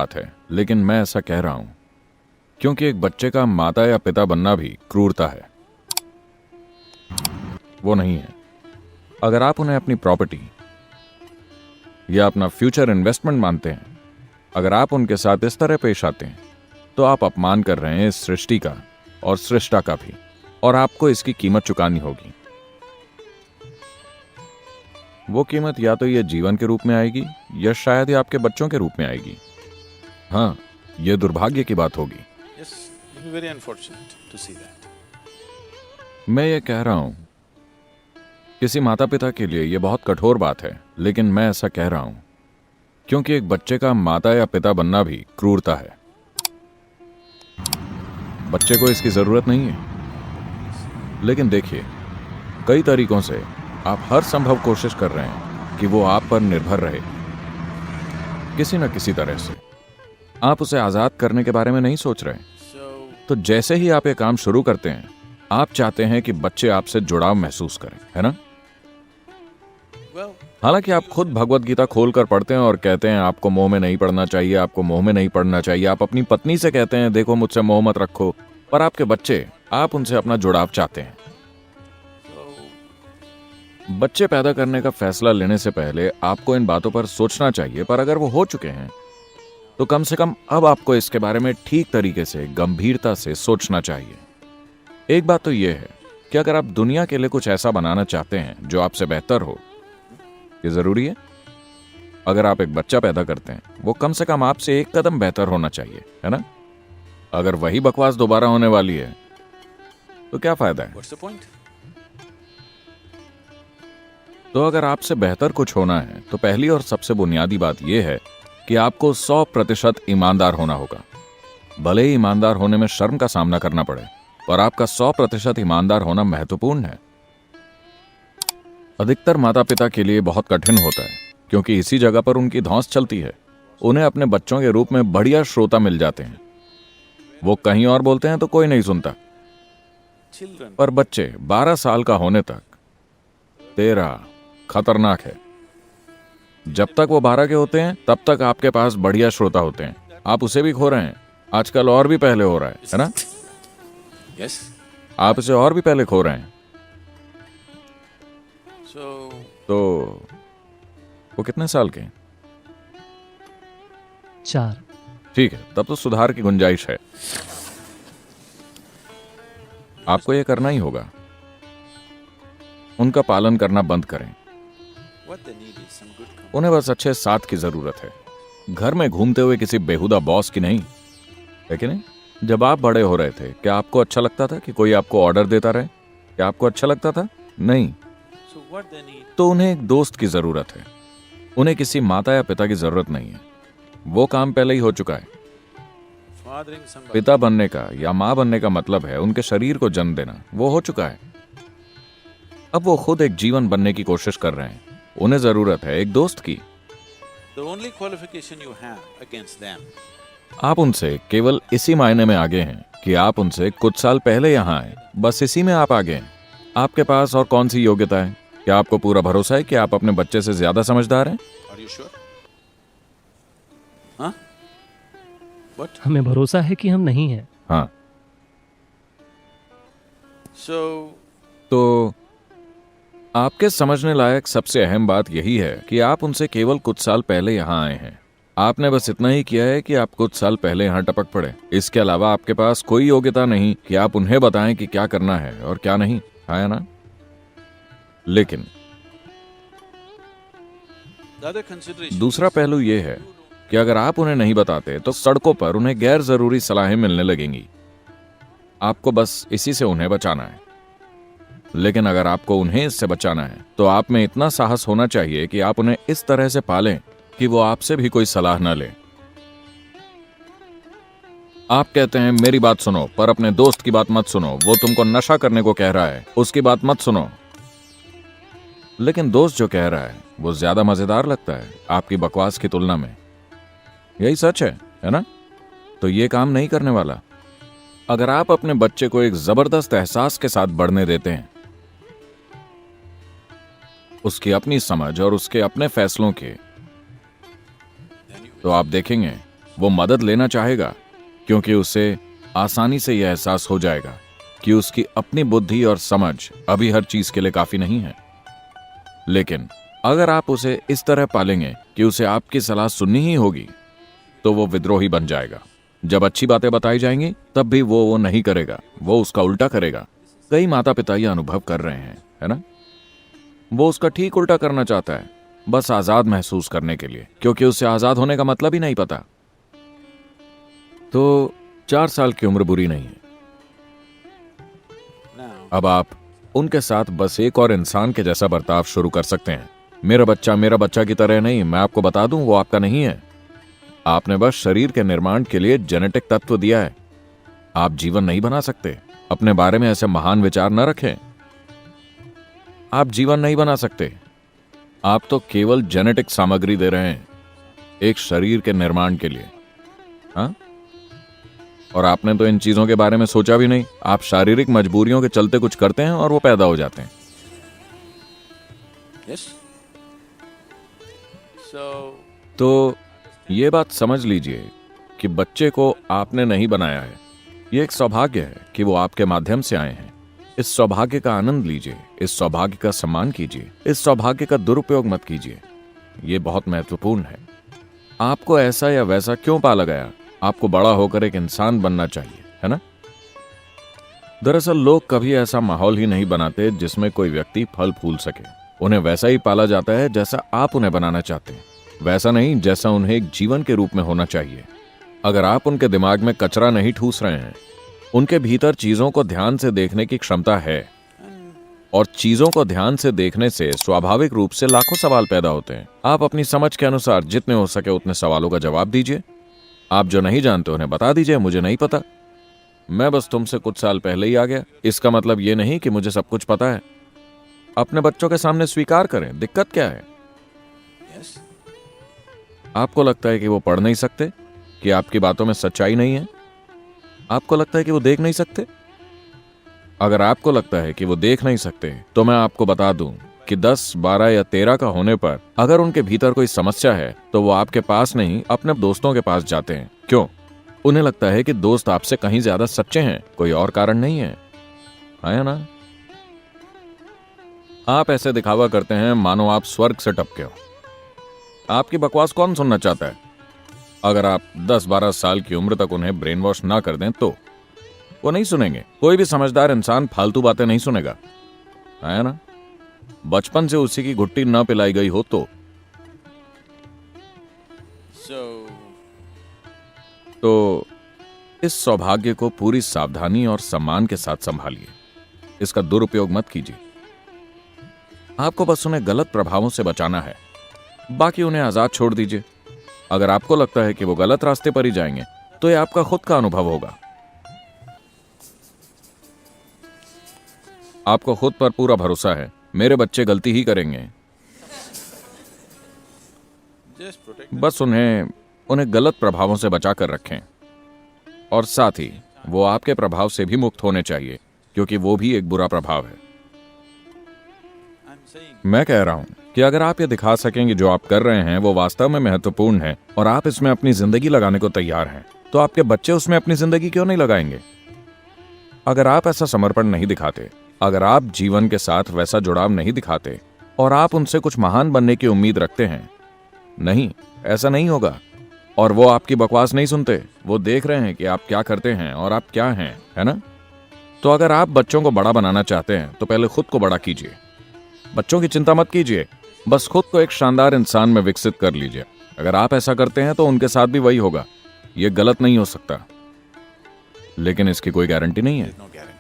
बात है, लेकिन मैं ऐसा कह रहा हूं क्योंकि एक बच्चे का माता या पिता बनना भी क्रूरता है। वो नहीं है। अगर आप उन्हें अपनी प्रॉपर्टी या अपना फ्यूचर इन्वेस्टमेंट मानते हैं, अगर आप उनके साथ इस तरह पेश आते हैं, तो आप अपमान कर रहे हैं इस सृष्टि का और सृष्टा का भी, और आपको इसकी कीमत चुकानी होगी। वो कीमत या तो ये जीवन के रूप में आएगी या शायद ही आपके बच्चों के रूप में आएगी। हाँ, यह दुर्भाग्य की बात होगी। Yes, it will be very unfortunate to see that. मैं ये कह रहा हूं, किसी माता पिता के लिए यह बहुत कठोर बात है, लेकिन मैं ऐसा कह रहा हूं क्योंकि एक बच्चे का माता या पिता बनना भी क्रूरता है। बच्चे को इसकी जरूरत नहीं है, लेकिन देखिए, कई तरीकों से आप हर संभव कोशिश कर रहे हैं कि वो आप पर निर्भर रहे, किसी न किसी तरह से। आप उसे आजाद करने के बारे में नहीं सोच रहे। तो जैसे ही आप ये काम शुरू करते हैं, आप चाहते हैं कि बच्चे आपसे जुड़ाव महसूस करें, है ना? हालांकि आप खुद भगवत गीता खोलकर पढ़ते हैं और कहते हैं आपको मोह में नहीं पड़ना चाहिए, आपको मोह में नहीं पड़ना चाहिए। आप अपनी पत्नी से कहते हैं देखो मुझसे मोह मत रखो, पर आपके बच्चे, आप उनसे अपना जुड़ाव चाहते हैं। बच्चे पैदा करने का फैसला लेने से पहले आपको इन बातों पर सोचना चाहिए, पर अगर वो हो चुके हैं तो कम से कम अब आपको इसके बारे में ठीक तरीके से, गंभीरता से सोचना चाहिए। एक बात तो यह है कि अगर आप दुनिया के लिए कुछ ऐसा बनाना चाहते हैं जो आपसे बेहतर हो, ये जरूरी है। अगर आप एक बच्चा पैदा करते हैं, वो कम से कम आपसे एक कदम बेहतर होना चाहिए, है ना? अगर वही बकवास दोबारा होने वाली है तो क्या फायदा है? What's the point? तो अगर आपसे बेहतर कुछ होना है तो पहली और सबसे बुनियादी बात यह है कि आपको 100% ईमानदार होना होगा। भले ही ईमानदार होने में शर्म का सामना करना पड़े, पर आपका 100% ईमानदार होना महत्वपूर्ण है। अधिकतर माता पिता के लिए बहुत कठिन होता है क्योंकि इसी जगह पर उनकी धौंस चलती है। उन्हें अपने बच्चों के रूप में बढ़िया श्रोता मिल जाते हैं। वो कहीं और बोलते हैं तो कोई नहीं सुनता, Children. पर बच्चे 12 साल का होने तक तेरा खतरनाक है। जब तक वो 12 के होते हैं तब तक आपके पास बढ़िया श्रोता होते हैं। आप उसे भी खो रहे हैं। आजकल और भी पहले हो रहा है ना? Yes. आप इसे और भी पहले खो रहे हैं। So, तो वो कितने साल के हैं? 4। ठीक है, तब तो सुधार की गुंजाइश है। आपको यह करना ही होगा। उनका पालन करना बंद करें। what they need is some good company. उन्हें बस अच्छे साथ की जरूरत है, घर में घूमते हुए किसी बेहुदा बॉस की नहीं, है कि नहीं? जब आप बड़े हो रहे थे, क्या आपको अच्छा लगता था कि कोई आपको ऑर्डर देता रहे? क्या आपको अच्छा लगता था? नहीं। So what they need, तो उन्हें एक दोस्त की जरूरत है। उन्हें किसी माता या पिता की जरूरत नहीं है। वो काम पहले ही हो चुका है। fathering somebody. पिता बनने का या मां बनने का मतलब है उनके शरीर को जन्म देना। वो हो चुका है। अब वो खुद एक जीवन बनने की कोशिश कर रहे हैं। उन्हें जरूरत है एक दोस्त की। The only qualification you have against them आप उनसे केवल इसी मायने में आगे हैं कि आप उनसे कुछ साल पहले यहां आए। बस इसी में आप आगे हैं। आपके पास और कौन सी योग्यता है? क्या आपको पूरा भरोसा है कि आप अपने बच्चे से ज्यादा समझदार हैं? Are you sure? Huh? What? हमें भरोसा है कि हम नहीं हैं। हाँ। So, तो आपके समझने लायक सबसे अहम बात यही है कि आप उनसे केवल कुछ साल पहले यहां आए हैं। आपने बस इतना ही किया है कि आप कुछ साल पहले यहां टपक पड़े। इसके अलावा आपके पास कोई योग्यता नहीं कि आप उन्हें बताएं कि क्या करना है और क्या नहीं, है ना? लेकिन the other consideration दूसरा is पहलू यह है कि अगर आप उन्हें नहीं बताते तो सड़कों पर उन्हें गैर जरूरी सलाहें मिलने लगेंगी। आपको बस इसी से उन्हें बचाना है। लेकिन अगर आपको उन्हें इससे बचाना है तो आप में इतना साहस होना चाहिए कि आप उन्हें इस तरह से पालें कि वो आपसे भी कोई सलाह न ले। आप कहते हैं मेरी बात सुनो, पर अपने दोस्त की बात मत सुनो। वो तुमको नशा करने को कह रहा है, उसकी बात मत सुनो। लेकिन दोस्त जो कह रहा है वो ज्यादा मजेदार लगता है आपकी बकवास की तुलना में। यही सच है ना? तो ये काम नहीं करने वाला। अगर आप अपने बच्चे को एक जबरदस्त एहसास के साथ बढ़ने देते हैं, उसकी अपनी समझ और उसके अपने फैसलों के, तो आप देखेंगे वो मदद लेना चाहेगा, क्योंकि उसे आसानी से यह एहसास हो जाएगा कि उसकी अपनी बुद्धि और समझ अभी हर चीज के लिए काफी नहीं है। लेकिन अगर आप उसे इस तरह पालेंगे कि उसे आपकी सलाह सुननी ही होगी, तो वो विद्रोही बन जाएगा। जब अच्छी बातें बताई जाएंगी तब भी वो नहीं करेगा, वो उसका उल्टा करेगा। कई माता पिता ये अनुभव कर रहे हैं, है ना? वो उसका ठीक उल्टा करना चाहता है, बस आजाद महसूस करने के लिए, क्योंकि उसे आजाद होने का मतलब ही नहीं पता। तो 4 साल की उम्र बुरी नहीं है। Now, अब आप उनके साथ बस एक और इंसान के जैसा बर्ताव शुरू कर सकते हैं। मेरा बच्चा की तरह नहीं, मैं आपको बता दूं, वो आपका नहीं है। आपने बस शरीर के निर्माण के लिए जेनेटिक तत्व दिया है। आप जीवन नहीं बना सकते। अपने बारे में ऐसे महान विचार न रखें। आप जीवन नहीं बना सकते। आप तो केवल जेनेटिक सामग्री दे रहे हैं एक शरीर के निर्माण के लिए। हाँ? और आपने तो इन चीजों के बारे में सोचा भी नहीं। आप शारीरिक मजबूरियों के चलते कुछ करते हैं और वो पैदा हो जाते हैं। yes. So, तो ये बात समझ लीजिए कि बच्चे को आपने नहीं बनाया है। ये एक सौभाग्य है कि वो आपके माध्यम से आए हैं। इस सौभाग्य का आनंद लीजिए, इस सौभाग्य का सम्मान कीजिए, इस सौभाग्य का दुरुपयोग मत कीजिए। ये बहुत महत्वपूर्ण है। आपको ऐसा या वैसा क्यों पाला गया? आपको बड़ा होकर एक इंसान बनना चाहिए, है ना? दरअसल लोग कभी ऐसा माहौल ही नहीं बनाते जिसमें कोई व्यक्ति फल फूल सके। उन्हें वैसा ही पाला जाता है जैसा आप उन्हें बनाना चाहते हैं, वैसा नहीं जैसा उन्हें एक जीवन के रूप में होना चाहिए। अगर आप उनके दिमाग में कचरा नहीं ठूस रहे हैं, उनके भीतर चीजों को ध्यान से देखने की क्षमता है, और चीजों को ध्यान से देखने से स्वाभाविक रूप से लाखों सवाल पैदा होते हैं। आप अपनी समझ के अनुसार जितने हो सके उतने सवालों का जवाब दीजिए। आप जो नहीं जानते उन्हें बता दीजिए, मुझे नहीं पता, मैं बस तुमसे कुछ साल पहले ही आ गया। इसका मतलब ये नहीं कि मुझे सब कुछ पता है। अपने बच्चों के सामने स्वीकार करें, दिक्कत क्या है? yes. आपको लगता है कि वो पढ़ नहीं सकते, कि आपकी बातों में सच्चाई नहीं है? आपको लगता है कि वो देख नहीं सकते? अगर आपको लगता है कि वो देख नहीं सकते, तो मैं आपको बता दूं कि 10, 12 या 13 का होने पर अगर उनके भीतर कोई समस्या है तो वो आपके पास नहीं अपने दोस्तों के पास जाते हैं। क्यों? उन्हें लगता है कि दोस्त आपसे कहीं ज्यादा सच्चे हैं, कोई और कारण नहीं है। है ना? आप ऐसे दिखावा करते हैं मानो आप स्वर्ग से टपके हो। आपकी बकवास कौन सुनना चाहता है? अगर आप 10-12 साल की उम्र तक उन्हें ब्रेन वॉश ना कर दें तो वो नहीं सुनेंगे। कोई भी समझदार इंसान फालतू बातें नहीं सुनेगा, है ना? बचपन से उसी की घुट्टी ना पिलाई गई हो तो इस सौभाग्य को पूरी सावधानी और सम्मान के साथ संभालिए। इसका दुरुपयोग मत कीजिए। आपको बस उन्हें गलत प्रभावों से बचाना है, बाकी उन्हें आजाद छोड़ दीजिए। अगर आपको लगता है कि वो गलत रास्ते पर ही जाएंगे तो यह आपका खुद का अनुभव होगा। आपको खुद पर पूरा भरोसा है, मेरे बच्चे गलती ही करेंगे। just protect them. बस उन्हें गलत प्रभावों से बचा कर रखें, और साथ ही वो आपके प्रभाव से भी मुक्त होने चाहिए, क्योंकि वो भी एक बुरा प्रभाव है। I'm saying, मैं कह रहा हूं कि अगर आप ये दिखा सकें कि जो आप कर रहे हैं वो वास्तव में महत्वपूर्ण है और आप इसमें अपनी जिंदगी लगाने को तैयार हैं, तो आपके बच्चे उसमें अपनी जिंदगी क्यों नहीं लगाएंगे? अगर आप ऐसा समर्पण नहीं दिखाते, अगर आप जीवन के साथ वैसा जुड़ाव नहीं दिखाते और आप उनसे कुछ महान बनने की उम्मीद रखते हैं, नहीं, ऐसा नहीं होगा। और वो आपकी बकवास नहीं सुनते, वो देख रहे हैं कि आप क्या करते हैं और आप क्या हैं, है ना? तो अगर आप बच्चों को बड़ा बनाना चाहते हैं तो पहले खुद को बड़ा कीजिए। बच्चों की चिंता मत कीजिए, बस खुद को एक शानदार इंसान में विकसित कर लीजिए। अगर आप ऐसा करते हैं तो उनके साथ भी वही होगा। ये गलत नहीं हो सकता, लेकिन इसकी कोई गारंटी नहीं है। there's no guarantee.